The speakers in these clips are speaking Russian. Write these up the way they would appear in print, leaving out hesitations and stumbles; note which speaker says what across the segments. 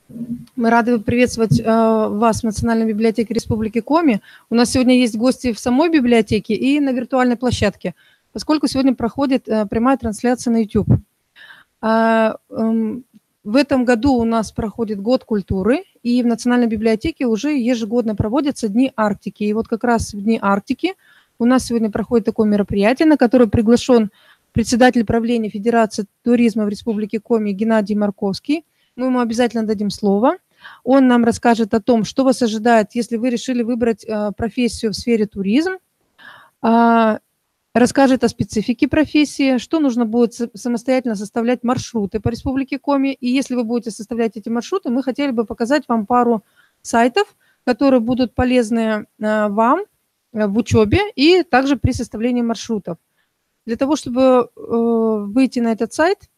Speaker 1: Мы рады приветствовать вас в Национальной библиотеке Республики Коми. У нас сегодня есть гости в самой библиотеке и на виртуальной площадке, поскольку сегодня проходит прямая трансляция на YouTube. В этом году у нас проходит Год культуры, и в Национальной библиотеке уже ежегодно проводятся Дни Арктики. И вот как раз в Дни Арктики у нас сегодня проходит такое мероприятие, на которое приглашен председатель правления Федерации туризма в Республике Коми Геннадий Марковский. Мы ему обязательно дадим слово. Он нам расскажет о том, что вас ожидает, если вы решили выбрать профессию в сфере туризм, расскажет о специфике профессии, что нужно будет самостоятельно составлять маршруты по Республике Коми. И если вы будете составлять эти маршруты, мы хотели бы показать вам пару сайтов, которые будут полезны вам в учебе и также при составлении маршрутов. Для того, чтобы выйти на этот сайт,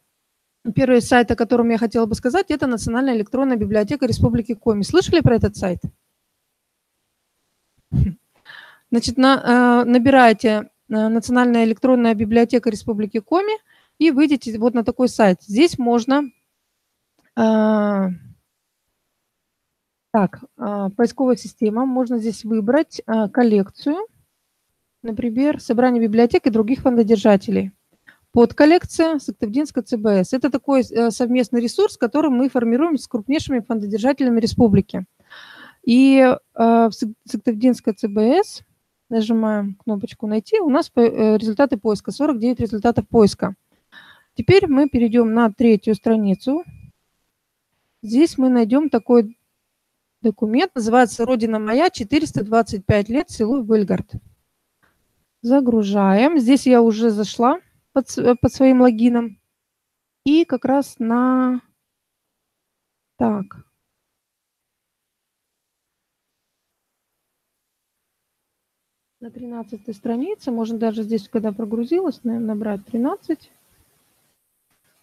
Speaker 1: первый сайт, о котором я хотела бы сказать, это Национальная электронная библиотека Республики Коми. Слышали про этот сайт? Значит, набираете Национальная электронная библиотека Республики Коми и выйдете вот на такой сайт. Здесь можно... поисковая система. Можно здесь выбрать коллекцию, например, собрание библиотек и других фондодержателей. Подколлекция Сыктывдинская ЦБС. Это такой совместный ресурс, который мы формируем с крупнейшими фондодержателями республики. И в Сыктывдинской ЦБС нажимаем кнопочку «Найти». У нас результаты поиска, 49 результатов поиска. Теперь мы перейдем на третью страницу. Здесь мы найдем такой документ, называется «Родина моя, 425 лет, село Выльгард». Загружаем. Здесь я уже зашла под своим логином. И как раз на 13 странице, можно даже здесь, когда прогрузилась, набрать 13.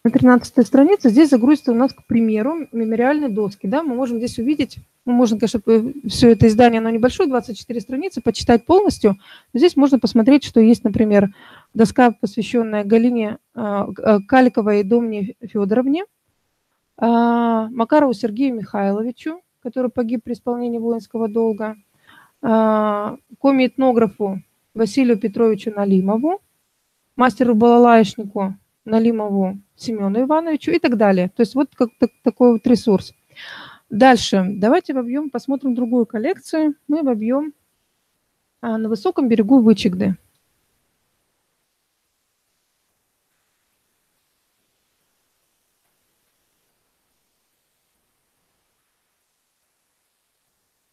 Speaker 1: На 13 странице здесь загрузится у нас, к примеру, мемориальные доски. Да? Мы можем здесь увидеть, можно, конечно, все это издание, оно небольшое, 24 страницы, почитать полностью. Но здесь можно посмотреть, что есть, например, доска, посвященная Галине Каликовой и Домне Федоровне, Макарову Сергею Михайловичу, который погиб при исполнении воинского долга, коми-этнографу Василию Петровичу Налимову, мастеру-балалаечнику Налимову Семену Ивановичу и так далее. То есть вот такой вот ресурс. Дальше. Давайте вобьем, посмотрим другую коллекцию. Мы вобьем на высоком берегу Вычегды.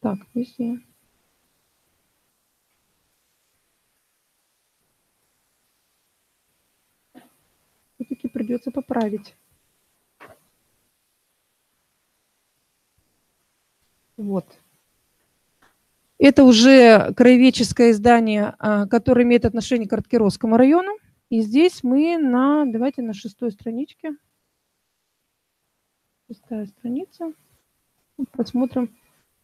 Speaker 1: Так, здесь я... Все-таки придется поправить. Вот. Это уже краеведческое издание, которое имеет отношение к Арткеровскому району. И здесь мы давайте на 6-й страничке. 6-я страница. Посмотрим.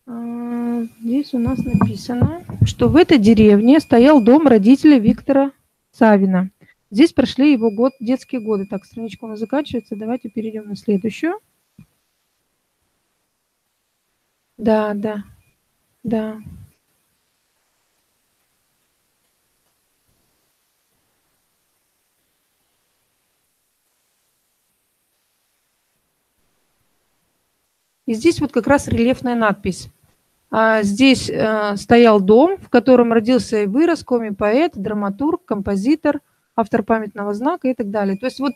Speaker 1: Здесь у нас написано, что в этой деревне стоял дом родителей Виктора Савина. Здесь прошли его детские годы. Так, страничка у нас заканчивается. Давайте перейдем на следующую. Да. И здесь вот как раз рельефная надпись. Здесь стоял дом, в котором родился и вырос коми-поэт, драматург, композитор, автор памятного знака и так далее. То есть вот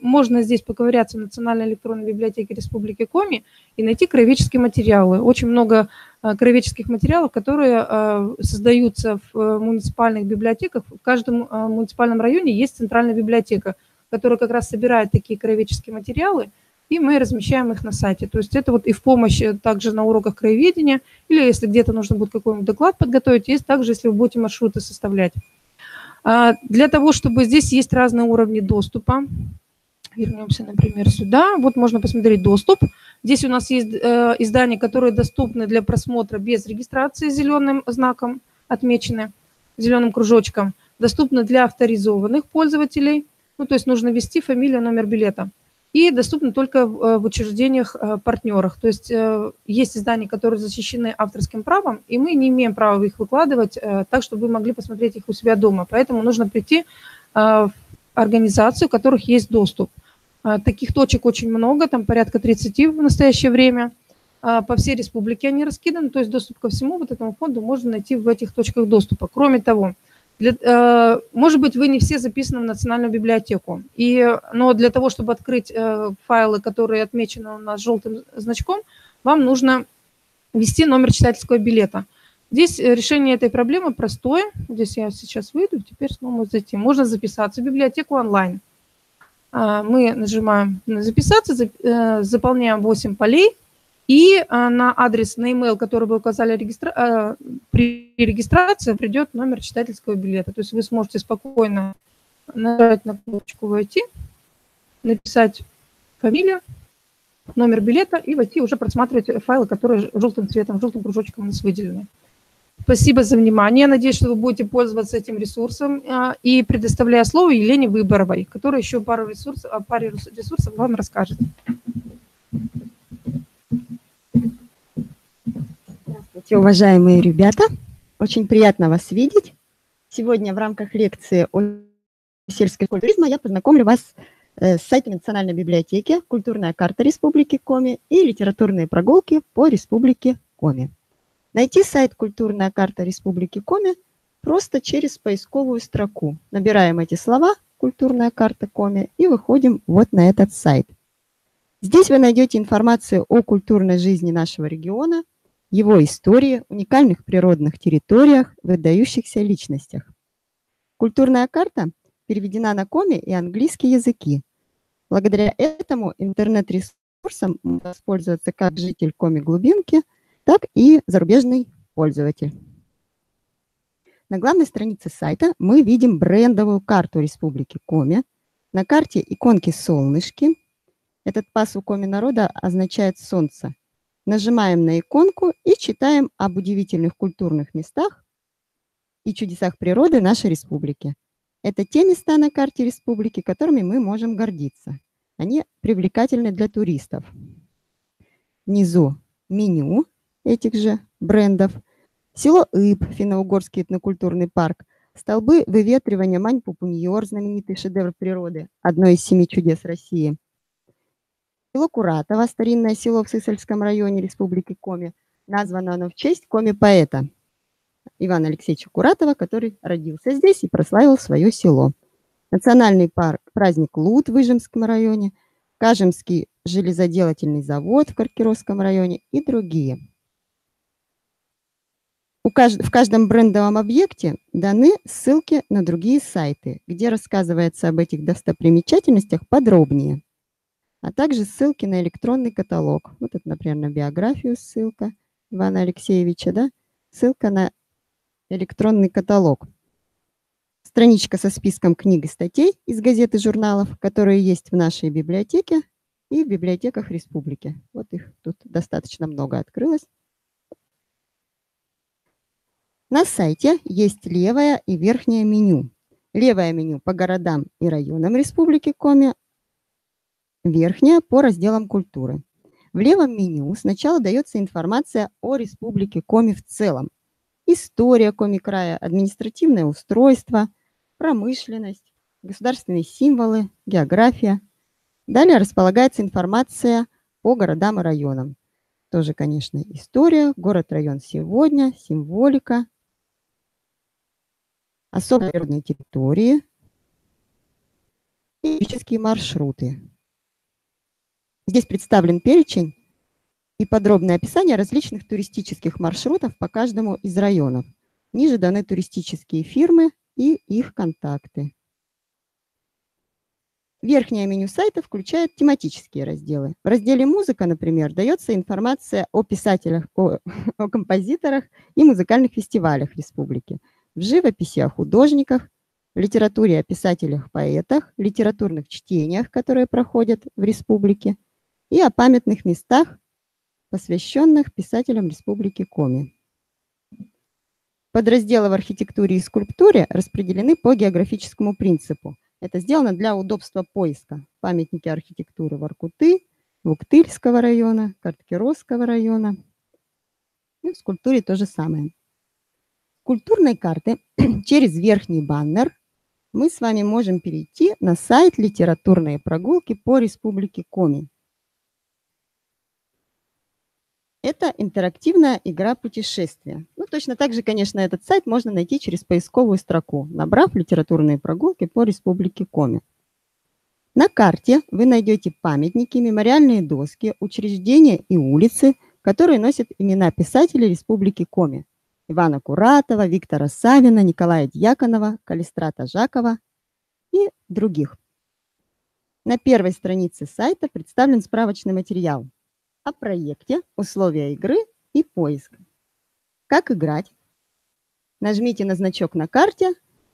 Speaker 1: можно здесь поковыряться в Национальной электронной библиотеке Республики Коми и найти краеведческие материалы. Очень много краеведческих материалов, которые создаются в муниципальных библиотеках. В каждом муниципальном районе есть центральная библиотека, которая как раз собирает такие краеведческие материалы, и мы размещаем их на сайте. То есть это вот и в помощь также на уроках краеведения, или если где-то нужно будет какой-нибудь доклад подготовить, есть также, если вы будете маршруты составлять. Для того, чтобы здесь есть разные уровни доступа. Вернемся, например, сюда. Вот можно посмотреть доступ. Здесь у нас есть издания, которые доступны для просмотра без регистрации, зеленым знаком отмечены, зеленым кружочком. Доступны для авторизованных пользователей. Ну, то есть нужно ввести фамилию, номер билета. и доступны только в учреждениях партнерах. То есть есть издания, которые защищены авторским правом, и мы не имеем права их выкладывать так, чтобы вы могли посмотреть их у себя дома. Поэтому нужно прийти в организацию, у которых есть доступ. Таких точек очень много, там порядка 30 в настоящее время. По всей республике они раскиданы, то есть доступ ко всему вот этому фонду можно найти в этих точках доступа. Кроме того, может быть, вы не все записаны в Национальную библиотеку, но для того, чтобы открыть файлы, которые отмечены у нас желтым значком, вам нужно ввести номер читательского билета. Здесь решение этой проблемы простое. Здесь я сейчас выйду, теперь снова зайти. Можно записаться в библиотеку онлайн. Мы нажимаем на «Записаться», заполняем 8 полей, и на адрес, на e-mail, который вы указали при регистрации, придет номер читательского билета. То есть вы сможете спокойно нажать на кнопочку «Войти», написать фамилию, номер билета и войти уже просматривать файлы, которые желтым цветом, желтым кружочком у нас выделены. Спасибо за внимание. Надеюсь, что вы будете пользоваться этим ресурсом. И предоставляю слово Елене Выборовой, которая еще о паре ресурсов вам расскажет.
Speaker 2: Здравствуйте, уважаемые ребята. Очень приятно вас видеть. Сегодня в рамках лекции о сельской школе туризма я познакомлю вас с сайтом Национальной библиотеки, культурная карта Республики Коми и литературные прогулки по Республике Коми. Найти сайт «Культурная карта Республики Коми» просто через поисковую строку. Набираем эти слова «Культурная карта Коми» и выходим вот на этот сайт. Здесь вы найдете информацию о культурной жизни нашего региона, его истории, уникальных природных территориях, выдающихся личностях. Культурная карта переведена на коми и английский языки. Благодаря этому интернет-ресурсом может воспользоваться как житель Коми-глубинки, так и зарубежный пользователь. На главной странице сайта мы видим брендовую карту Республики Коми. На карте иконки солнышки. Этот пас у Коми народа означает солнце. Нажимаем на иконку и читаем об удивительных культурных местах и чудесах природы нашей республики. Это те места на карте республики, которыми мы можем гордиться. Они привлекательны для туристов. Внизу меню этих же брендов. Село Иб, Финно-Угорский этнокультурный парк. Столбы выветривания Мань-Пупуньор, знаменитый шедевр природы, одно из 7 чудес России. Село Куратово, старинное село в Сысольском районе Республики Коми. Названо оно в честь коми-поэта Ивана Алексеевича Куратова, который родился здесь и прославил свое село. Национальный парк, праздник Лут в Выжемском районе, Кажемский железоделательный завод в Каркировском районе и другие. В каждом брендовом объекте даны ссылки на другие сайты, где рассказывается об этих достопримечательностях подробнее, а также ссылки на электронный каталог. Вот это, например, на биографию ссылка Ивана Алексеевича, да? Ссылка на электронный каталог. Страничка со списком книг и статей из газет и журналов, которые есть в нашей библиотеке и в библиотеках республики. Вот их тут достаточно много открылось. На сайте есть левое и верхнее меню. Левое меню по городам и районам Республики Коми, верхнее по разделам культуры. В левом меню сначала дается информация о Республике Коми в целом. История Коми-края, административное устройство, промышленность, государственные символы, география. Далее располагается информация по городам и районам. Тоже, конечно, история, город-район сегодня, символика, особые природные территории и туристические маршруты. Здесь представлен перечень и подробное описание различных туристических маршрутов по каждому из районов. Ниже даны туристические фирмы и их контакты. Верхнее меню сайта включает тематические разделы. В разделе «Музыка», например, дается информация о писателях, о композиторах и музыкальных фестивалях республики. В живописи о художниках, в литературе о писателях-поэтах, литературных чтениях, которые проходят в республике, и о памятных местах, посвященных писателям Республики Коми. Подразделы в архитектуре и скульптуре распределены по географическому принципу. Это сделано для удобства поиска. Памятники архитектуры Воркуты, Вуктыльского района, Карткиросского района. И в скульптуре то же самое. С культурной карты через верхний баннер мы с вами можем перейти на сайт «Литературные прогулки по Республике Коми». Это интерактивная игра путешествия. Ну, точно так же, конечно, этот сайт можно найти через поисковую строку, набрав «Литературные прогулки по Республике Коми». На карте вы найдете памятники, мемориальные доски, учреждения и улицы, которые носят имена писателей Республики Коми: Ивана Куратова, Виктора Савина, Николая Дьяконова, Калистрата Жакова и других. На первой странице сайта представлен справочный материал о проекте, условия игры и поиск. Как играть? Нажмите на значок на карте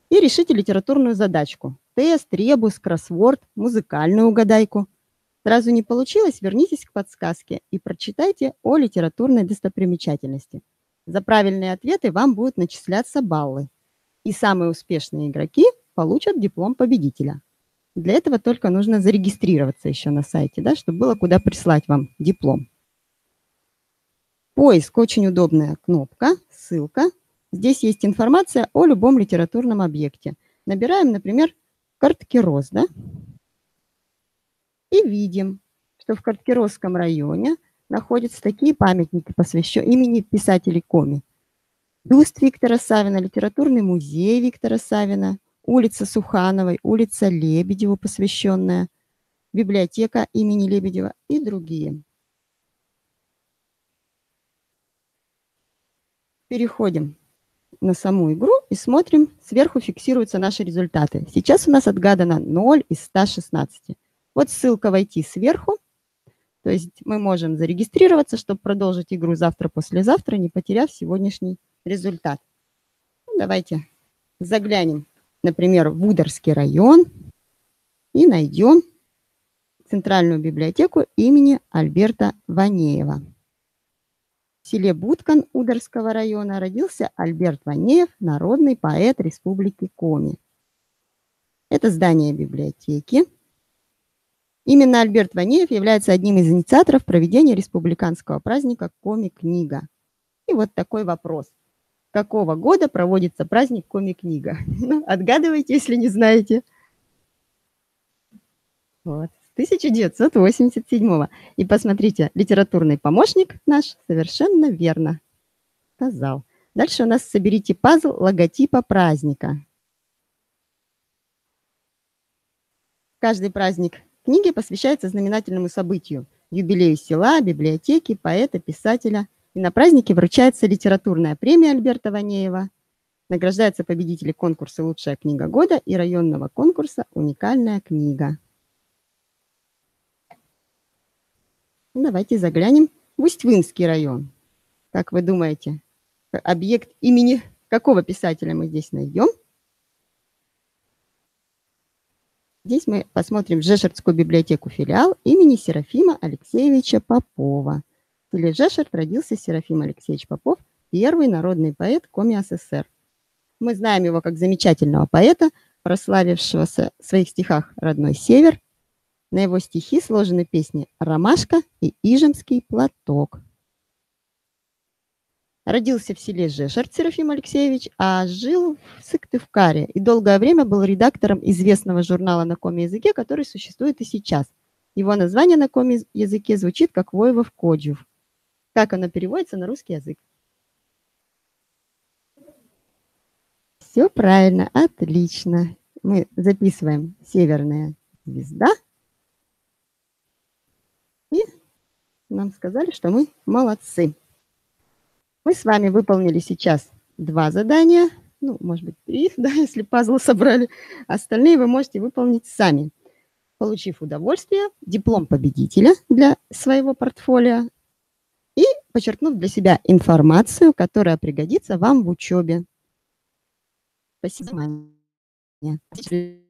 Speaker 2: и решите литературную задачку. Тест, ребус, кроссворд, музыкальную угадайку. Сразу не получилось? Вернитесь к подсказке и прочитайте о литературной достопримечательности. За правильные ответы вам будут начисляться баллы. И самые успешные игроки получат диплом победителя. Для этого только нужно зарегистрироваться еще на сайте, да, чтобы было куда прислать вам диплом. Поиск — очень удобная кнопка, ссылка. Здесь есть информация о любом литературном объекте. Набираем, например, Карткирос, да? И видим, что в Карткиросском районе находятся такие памятники, посвященные имени писателей Коми. Бюст Виктора Савина, литературный музей Виктора Савина, улица Сухановой, улица Лебедеву, посвященная, библиотека имени Лебедева и другие. Переходим на саму игру и смотрим, сверху фиксируются наши результаты. Сейчас у нас отгадано 0 из 116. Вот ссылка «Войти» сверху. То есть мы можем зарегистрироваться, чтобы продолжить игру завтра-послезавтра, не потеряв сегодняшний результат. Давайте заглянем, например, в Ударский район и найдем Центральную библиотеку имени Альберта Ванеева. В селе Буткан Ударского района родился Альберт Ванеев, народный поэт Республики Коми. Это здание библиотеки. Именно Альберт Ванеев является одним из инициаторов проведения республиканского праздника Коми-книга. И вот такой вопрос. Какого года проводится праздник Коми-книга? Ну, отгадывайте, если не знаете. Вот. 1987-го. И посмотрите, литературный помощник наш совершенно верно сказал. Дальше у нас соберите пазл логотипа праздника. Каждый праздник книги посвящается знаменательному событию, юбилею села, библиотеки, поэта, писателя. И на празднике вручается литературная премия Альберта Ванеева. Награждаются победители конкурса «Лучшая книга года» и районного конкурса «Уникальная книга». Давайте заглянем в Усть-Вынский район. Как вы думаете, объект имени какого писателя мы здесь найдем? Здесь мы посмотрим Жешертскую библиотеку филиал имени Серафима Алексеевича Попова. В селе Жешерт родился Серафим Алексеевич Попов, первый народный поэт Коми СССР. Мы знаем его как замечательного поэта, прославившегося в своих стихах «Родной север». На его стихи сложены песни «Ромашка» и «Ижемский платок». Родился в селе Жешерт Серафим Алексеевич, а жил в Сыктывкаре и долгое время был редактором известного журнала на коми-языке, который существует и сейчас. Его название на коми-языке звучит как «Воевов Коджув». Как оно переводится на русский язык? Все правильно, отлично. Мы записываем «Северная звезда». И нам сказали, что мы молодцы. Мы с вами выполнили сейчас 2 задания, ну, может быть, 3, да, если пазлы собрали. Остальные вы можете выполнить сами, получив удовольствие, диплом победителя для своего портфолио и подчеркнув для себя информацию, которая пригодится вам в учебе. Спасибо за внимание.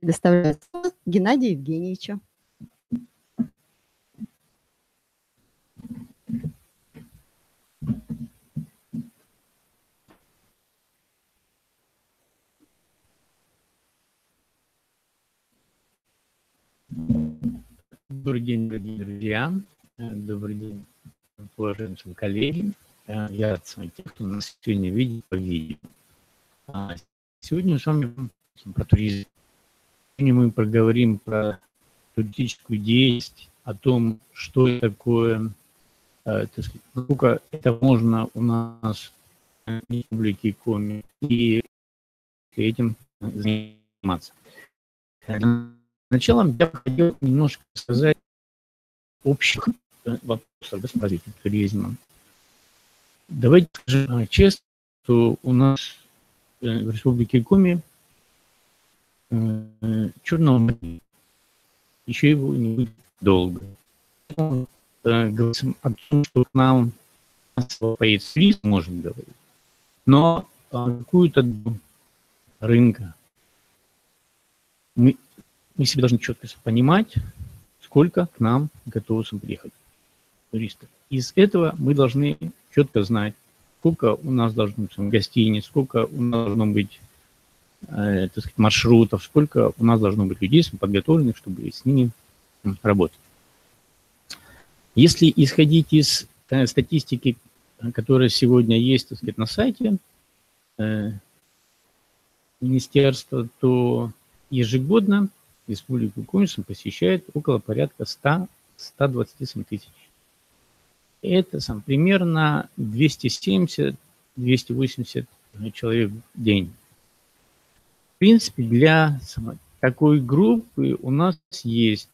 Speaker 2: Предоставляю слово Геннадию Евгеньевичу.
Speaker 3: Добрый день, дорогие друзья. Добрый день, уважаемые коллеги. Я рад с вами, тех, кто нас сегодня видит по видео. Сегодня мы с вами про туризм. Сегодня мы поговорим про туристическую деятельность, о том, что это такое, так сказать, насколько это можно у нас в Республике Коми и этим заниматься. Началом я хотел немножко сказать общих вопросов развития туризма. Давайте скажем честно, что у нас в Республике Коми черного моря, еще его не будет долго. Говорим о том, что к нам поедет турист, можем говорить, но какую-то рынка мы себе должны четко понимать, сколько к нам готовы приехать туристов. Из этого мы должны четко знать, сколько у нас должно быть гостиниц, сколько у нас должно быть так сказать, маршрутов, сколько у нас должно быть людей подготовленных, чтобы с ними работать. Если исходить из статистики, которая сегодня есть, так сказать, на сайте министерства, то ежегодно Республику Коми посещает около порядка 100-127 тысяч. Это примерно 270-280 человек в день. В принципе, для такой группы у нас есть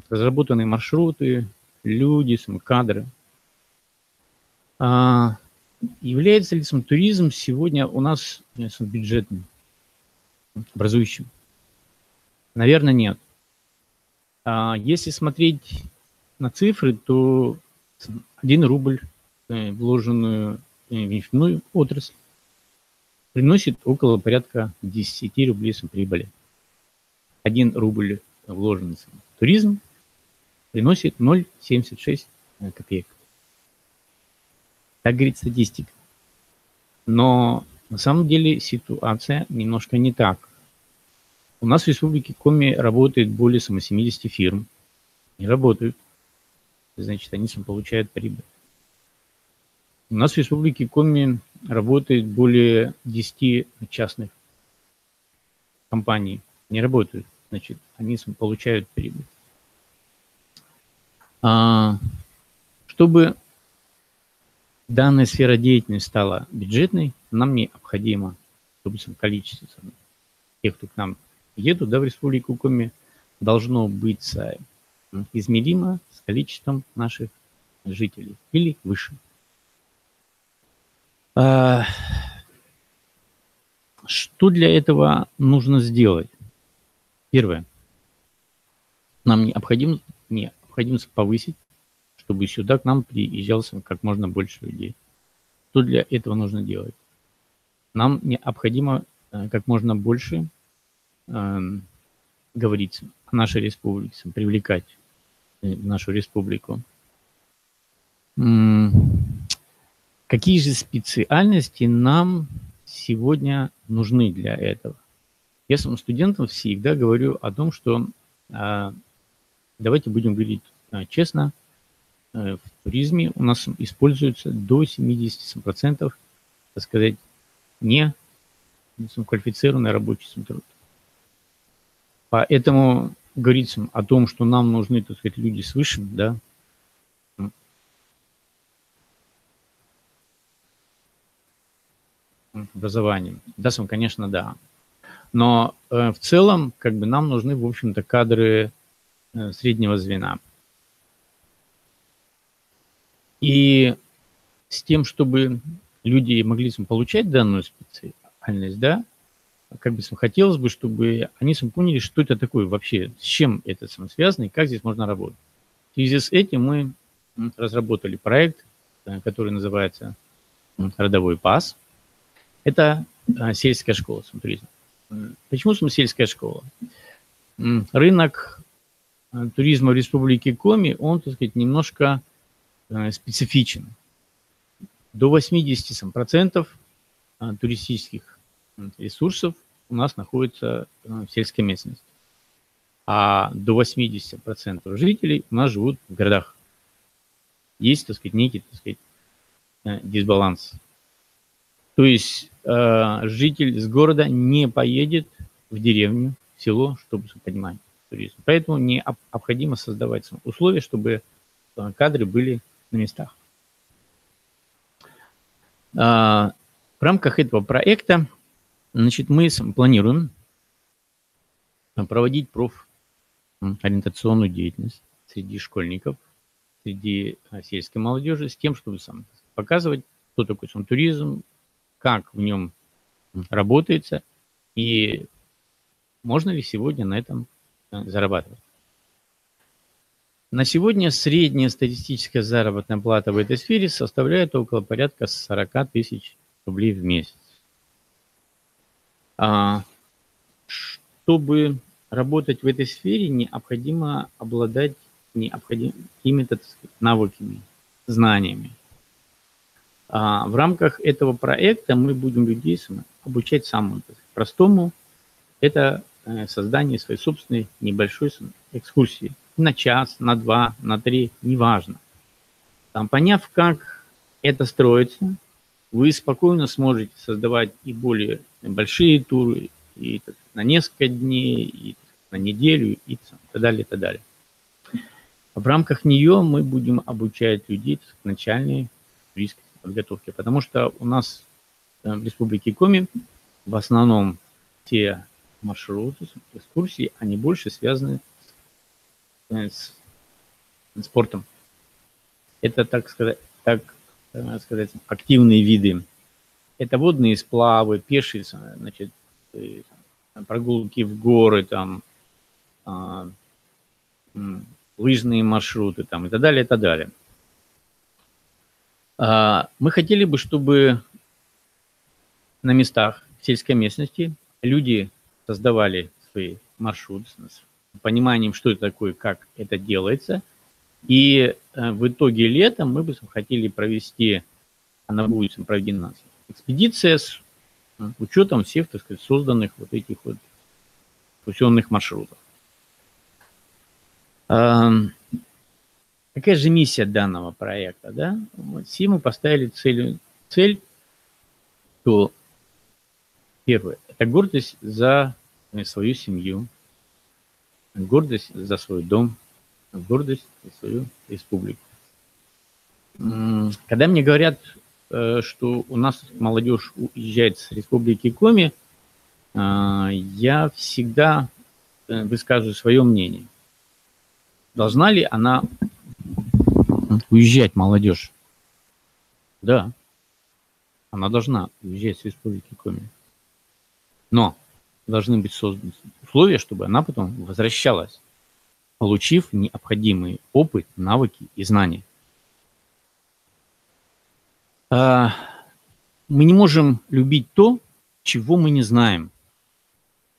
Speaker 3: разработанные маршруты, люди, кадры. Является ли туризм сегодня у нас бюджетным, образующим? Наверное, нет. Если смотреть на цифры, то 1 рубль, вложенную в нефтяную отрасль, приносит около порядка 10 рублей прибыли. 1 рубль, вложенный в туризм, приносит 0,76 копеек. Так говорит статистика. Но на самом деле ситуация немножко не так. У нас в Республике Коми работает более 70 фирм. Не работают. Значит, они получают прибыль. У нас в Республике Коми работает более 10 частных компаний. Не работают. Значит, они получают прибыль. Чтобы данная сфера деятельности стала бюджетной, нам необходимо, чтобы количество тех, кто к нам едут, в Республику Коми, должно быть измеримо с количеством наших жителей или выше. Что для этого нужно сделать? Первое. Нам необходимо повысить, чтобы сюда к нам приезжало как можно больше людей. Что для этого нужно делать? Нам необходимо как можно больше говорить о нашей республике, привлекать в нашу республику. Какие же специальности нам сегодня нужны для этого? Я своим студентам всегда говорю о том, что давайте будем говорить честно, в туризме у нас используется до 70%, так сказать, не квалифицированный рабочий труд. Поэтому говорить о том, что нам нужны, так сказать, люди с высшим, да, образованием. Да, конечно, да. Но в целом, нам нужны, в общем-то, кадры среднего звена. И с тем, чтобы люди могли получать данную специальность, да, хотелось бы, чтобы они поняли, что это такое вообще, с чем это связано и как здесь можно работать. В связи с этим мы разработали проект, который называется «Родовой пас». Это сельская школа туризма. Почему сельская школа? Рынок туризма в Республике Коми, он, так сказать, немножко специфичен. До 80% туристических ресурсов у нас находится в сельской местности. а до 80% жителей у нас живут в городах. Есть, так сказать, некий, так сказать, дисбаланс. То есть житель с города не поедет в деревню, в село, чтобы поднимать туризм. Поэтому необходимо создавать условия, чтобы кадры были на местах. В рамках этого проекта, значит, мы планируем проводить профориентационную деятельность среди школьников, среди сельской молодежи, с тем, чтобы показывать, что такое туризм, как в нем работается и можно ли сегодня на этом зарабатывать. На сегодня средняя статистическая заработная плата в этой сфере составляет около порядка 40 тысяч рублей в месяц. Чтобы работать в этой сфере, необходимо обладать какими-то, так сказать, навыками, знаниями. В рамках этого проекта мы будем людей обучать самому простому. Это создание своей собственной небольшой экскурсии. На час, на 2, на 3, неважно. Поняв, как это строится, вы спокойно сможете создавать и более большие туры, и на несколько дней, и на неделю, и так далее, и так далее. В рамках нее мы будем обучать людей начальной туристской подготовке, потому что у нас в Республике Коми в основном те маршруты, экскурсии, они больше связаны с спортом. Это, так сказать, активные виды. Это водные сплавы, пешие, значит, прогулки в горы, лыжные маршруты и так далее, и так далее. Мы хотели бы, чтобы на местах, в сельской местности, люди создавали свои маршруты с пониманием, что это такое, как это делается. И в итоге летом мы бы хотели провести, она будет проведена, экспедиция с учетом всех, так сказать, созданных вот этих вот экскурсионных маршрутов. Какая же миссия данного проекта? Да? Все мы поставили цель, что первое, это гордость за свою семью, гордость за свой дом, гордость за свою республику. Когда мне говорят, что у нас молодежь уезжает с Республики Коми, я всегда высказываю свое мнение. Должна ли она уезжать, молодежь? Да, она должна уезжать с Республики Коми. Но должны быть созданы условия, чтобы она потом возвращалась, получив необходимый опыт, навыки и знания. Мы не можем любить то, чего мы не знаем.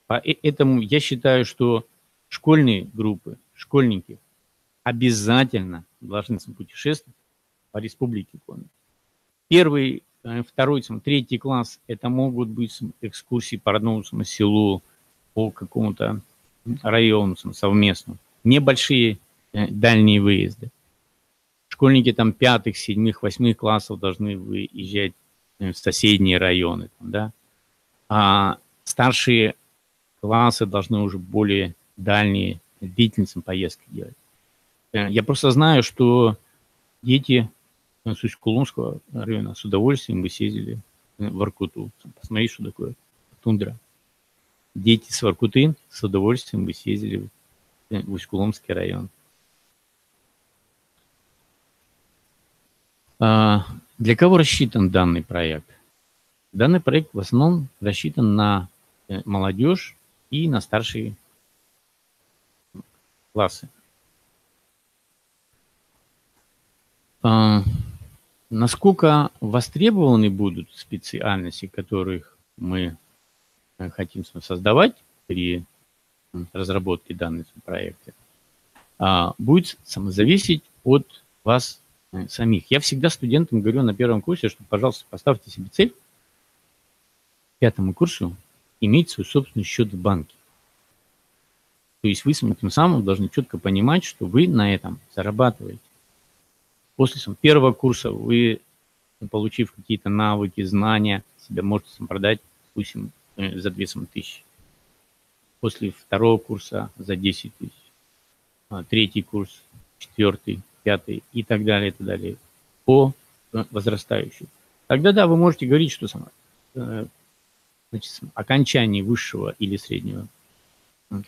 Speaker 3: Поэтому я считаю, что школьные группы, школьники обязательно должны путешествовать по Республике Коми. Первый, второй, третий класс – это могут быть экскурсии по родному селу, по какому-то району совместно. Небольшие дальние выезды. Школьники 5, 7, 8 классов должны выезжать в соседние районы. Да? А старшие классы должны уже более дальние, длительные поездки делать. Я просто знаю, что дети с Усть-Куломского района с удовольствием бы съездили в Воркуту. Посмотри, что такое тундра. Дети с Воркуты с удовольствием бы съездили в Усть-Куломский район. Для кого рассчитан данный проект? Данный проект в основном рассчитан на молодежь и на старшие классы. Насколько востребованы будут специальности, которых мы хотим создавать при разработке данного проекта, будет зависеть от вас самих. Я всегда студентам говорю на первом курсе, что, пожалуйста, поставьте себе цель к 5 курсу иметь свой собственный счет в банке. То есть вы тем самым должны четко понимать, что вы на этом зарабатываете. После первого курса вы, получив какие-то навыки, знания, себя можете продать, допустим, за 2000. После второго курса за 10 тысяч. Третий курс, четвертый, пятый и так далее по возрастающей. Тогда да, вы можете говорить, что значит, окончании высшего или среднего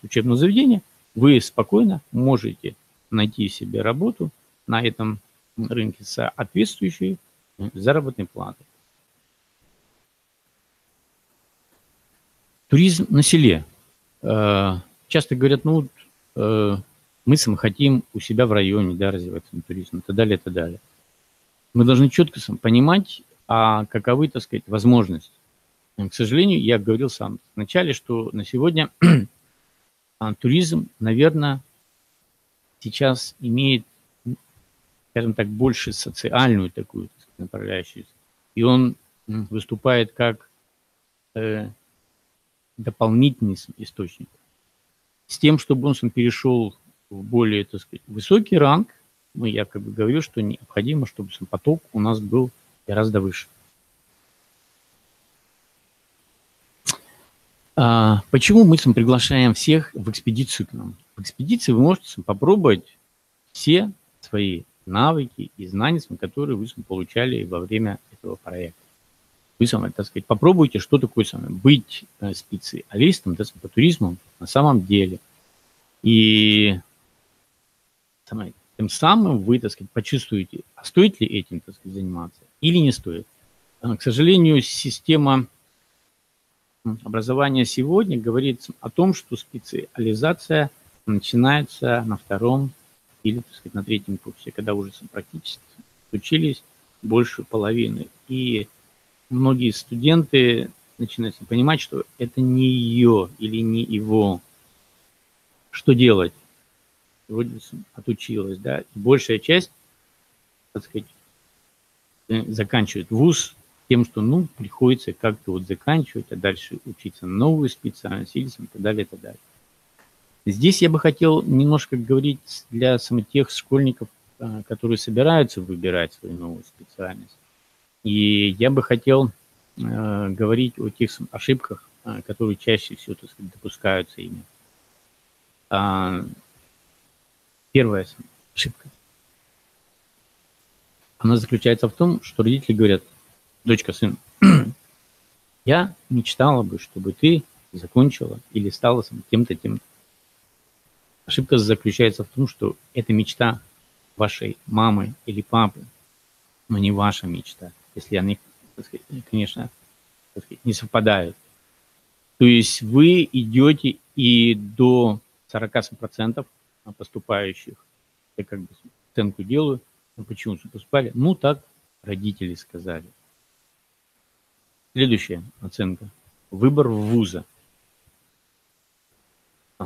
Speaker 3: учебного заведения вы спокойно можете найти себе работу на этом рынке с соответствующей заработной платой. Туризм на селе. Часто говорят, ну, мы хотим у себя в районе, да, развивать туризм, и так далее, и так далее. Мы должны четко понимать, каковы, так сказать, возможности. К сожалению, я говорил сам вначале, что на сегодня туризм, наверное, сейчас имеет, скажем так, больше социальную такую, так сказать, направляющую. И он выступает как дополнительный источник. С тем, чтобы он перешел в более, так сказать, высокий ранг, я как бы говорю, что необходимо, чтобы поток у нас был гораздо выше. Почему мы приглашаем всех в экспедицию к нам? В экспедиции вы можете попробовать все свои навыки и знания, которые вы получали во время этого проекта. Вы, так сказать, попробуйте, что такое быть специалистом, так сказать, по туризму на самом деле. И тем самым вы, так сказать, почувствуете, стоит ли этим, так сказать, заниматься или не стоит. К сожалению, система образования сегодня говорит о том, что специализация начинается на втором или, так сказать, на третьем курсе, когда уже практически учились больше половины. И многие студенты начинают понимать, что это не ее или не его. Что делать? Вроде отучилась, да. Большая часть, так сказать, заканчивает вуз тем, что, приходится как-то заканчивать, а дальше учиться на новую специальность и так далее, и так далее. Здесь я бы хотел немножко говорить для тех школьников, которые собираются выбирать свою новую специальность. И я бы хотел говорить о тех ошибках, которые чаще всего, так сказать, допускаются ими. Первая ошибка. Она заключается в том, что родители говорят: дочка, сын, я мечтала бы, чтобы ты закончила или стала тем-то, тем-то. Ошибка заключается в том, что это мечта вашей мамы или папы, но не ваша мечта, если они, так сказать, конечно, так сказать, не совпадают. То есть вы идете и до 40% поступающих, я как бы оценку делаю, почему поступали, так родители сказали. Следующая оценка. Выбор вуза.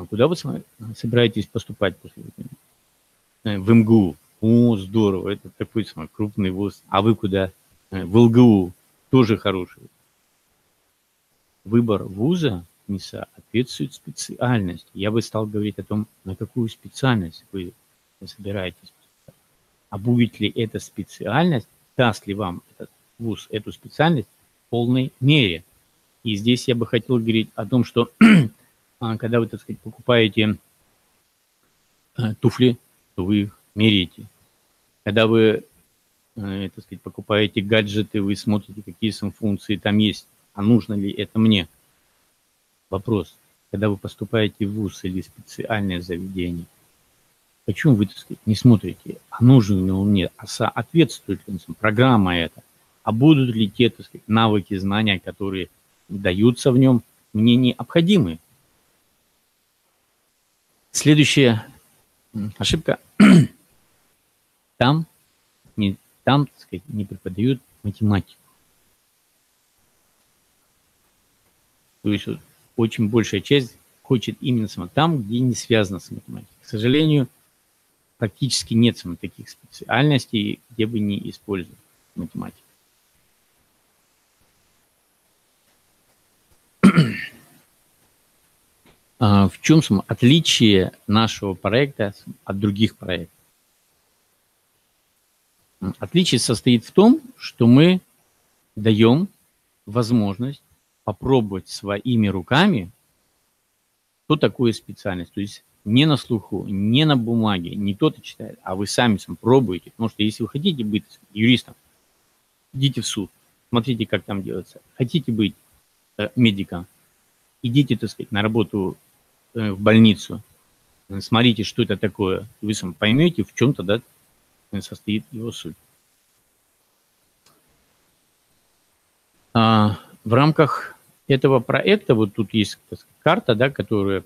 Speaker 3: Куда вы собираетесь поступать после этого? В МГУ. О, здорово, это такой крупный вуз. А вы куда? В ЛГУ. Тоже хороший. Выбор вуза не соответствует специальности. Я бы стал говорить о том, на какую специальность вы собираетесь поступать. А будет ли эта специальность, даст ли вам этот вуз эту специальность в полной мере. И здесь я бы хотел говорить о том, что когда вы, так сказать, покупаете туфли, то вы их меряете. Когда вы, так сказать, покупаете гаджеты, вы смотрите, какие функции там есть, а нужно ли это мне. Вопрос. Когда вы поступаете в вуз или специальное заведение, почему вы, так сказать, не смотрите, а нужен ли он мне, а соответствует ли программа это, а будут ли те, так сказать, навыки, знания, которые даются в нем, мне необходимы. Следующая ошибка. Там, так сказать, не преподают математику. То есть очень большая часть хочет именно там, где не связано с математикой. К сожалению, практически нет таких специальностей, где бы не использовали математику. В чем отличие нашего проекта от других проектов? Отличие состоит в том, что мы даем возможность попробовать своими руками, что такое специальность. То есть не на слуху, не на бумаге, не кто-то читает, а вы сами пробуете. Потому что если вы хотите быть юристом, идите в суд, смотрите, как там делается. Хотите быть медиком, идите, так сказать, на работу в больницу, смотрите, что это такое, и вы сами поймете, в чем тогда состоит его суть. В рамках этого проекта, вот тут есть, так сказать, карта, да, которую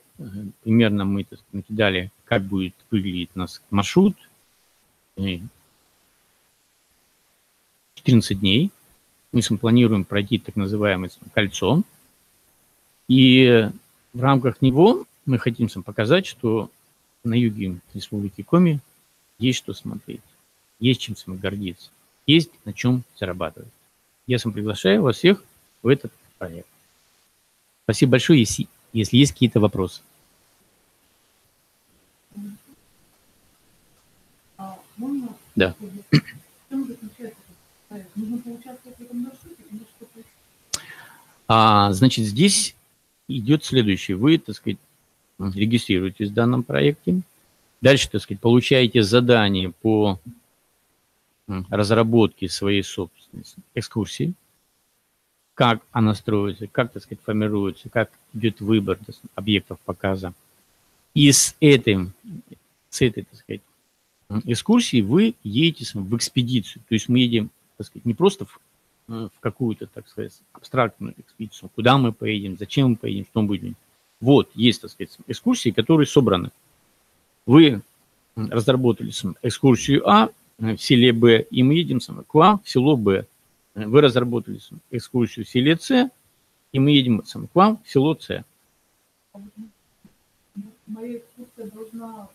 Speaker 3: примерно мы, так сказать, накидали, как будет выглядеть у нас маршрут. 14 дней. Мы планируем пройти так называемое кольцо. И в рамках него мы хотим показать, что на юге Республики Коми есть что смотреть, есть чем гордиться, есть на чем зарабатывать. Я приглашаю вас всех в этот проект. Спасибо большое, если есть какие-то вопросы. Да. Значит, здесь идет следующее. Вы, так сказать, регистрируетесь в данном проекте. Дальше, так сказать, получаете задание по разработке своей собственной экскурсии. Как она строится, как, так сказать, формируется, как идет выбор, так сказать, объектов показа. И с этой, так сказать, экскурсии вы едете в экспедицию. То есть мы едем, так сказать, не просто в какую-то, так сказать, абстрактную экспедицию. Куда мы поедем, зачем мы поедем, что мы будем. Вот есть, так сказать, экскурсии, которые собраны. Вы разработали экскурсию А в селе Б, и мы едем к вам в село Б. Вы разработали экскурсию в селе С, и мы едем к вам в село С.
Speaker 1: Моя экскурсия должна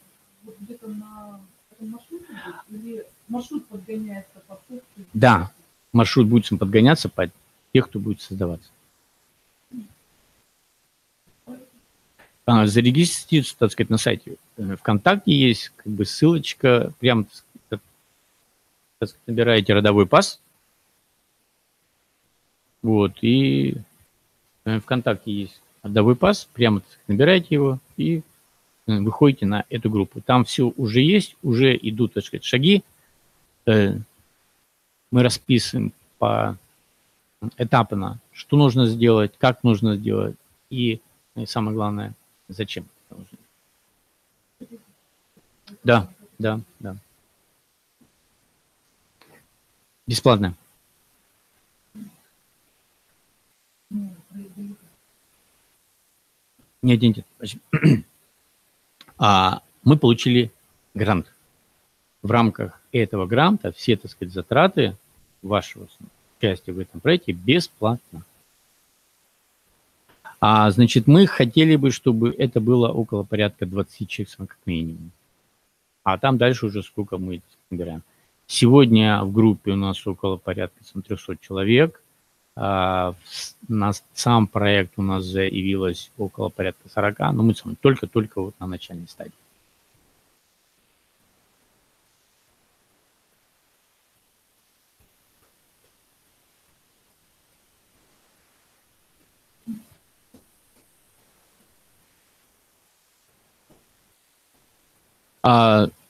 Speaker 1: вот где-то на этом маршруте быть? Или маршрут подгоняется по ссылке?
Speaker 3: Да, маршрут будет подгоняться под тех, кто будет создаваться. Зарегистрируйтесь, так сказать, на сайте ВКонтакте есть ссылочка, прям, так сказать, набираете родовой пас, вот, и ВКонтакте есть родовой пас, прямо, так сказать, набираете его и выходите на эту группу. Там все уже есть, уже идут, так сказать, шаги. Мы расписываем поэтапно, что нужно сделать, как нужно сделать и самое главное, зачем это нужно. Да. Бесплатно. Нет. Мы получили грант. В рамках этого гранта все, так сказать, затраты вашего участия в этом проекте бесплатно. Значит, мы хотели бы, чтобы это было около порядка 20 человек как минимум. А там дальше уже сколько мы набираем. Сегодня в группе у нас около порядка 300 человек. На сам проект у нас заявилось около порядка 40, но мы только вот на начальной стадии.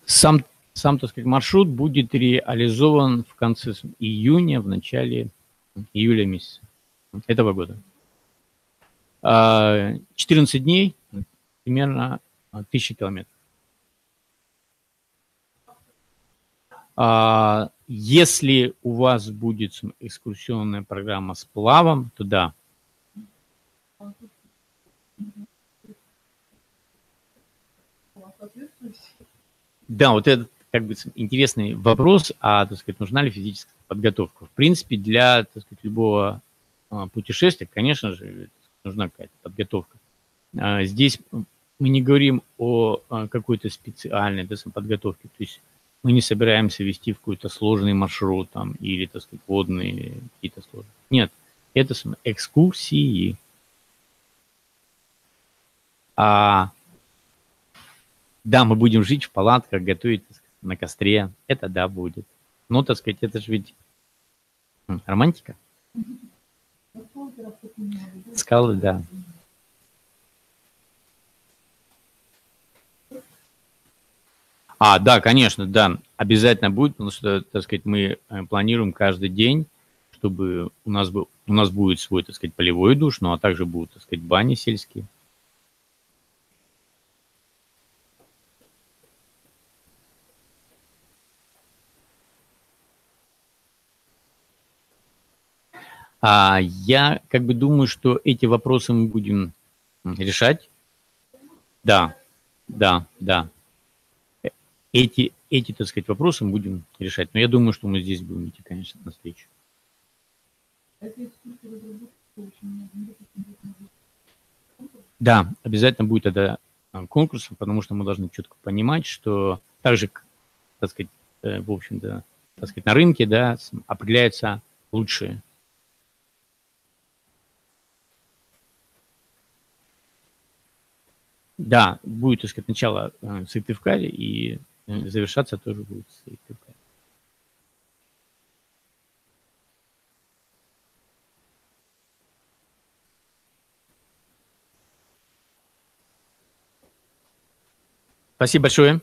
Speaker 3: Сам, так сказать, маршрут будет реализован в конце июня, в начале июля месяца этого года. 14 дней, примерно 1000 километров. Если у вас будет экскурсионная программа с плавом, то да. Да, вот это интересный вопрос, так сказать, нужна ли физическая подготовка. В принципе, для, так сказать, любого путешествия, конечно же, нужна какая-то подготовка. Здесь мы не говорим о какой-то специальной, так сказать, подготовке. То есть мы не собираемся вести в какой-то сложный маршрут там, или, так сказать, водные какие-то сложные. Нет, это экскурсии. Да, мы будем жить в палатках, готовить, так сказать, на костре. Это да, будет. Но, так сказать, это же ведь романтика. Скалы, да. Да, конечно, да, обязательно будет, потому что, так сказать, мы планируем каждый день, чтобы у нас будет свой, так сказать, полевой душ, ну а также будут, так сказать, бани сельские. Я как бы думаю, что эти вопросы мы будем решать. Да, да, да. Эти, так сказать, вопросы мы будем решать. Но я думаю, что мы здесь будем идти, конечно, навстречу. Да, обязательно будет это конкурс, потому что мы должны четко понимать, что также, так сказать, в общем-то, так сказать, на рынке, да, определяются лучшие. Да, будет, так сказать, начало в Сыктывкаре, и завершаться тоже будет в Сыктывкаре. Спасибо большое.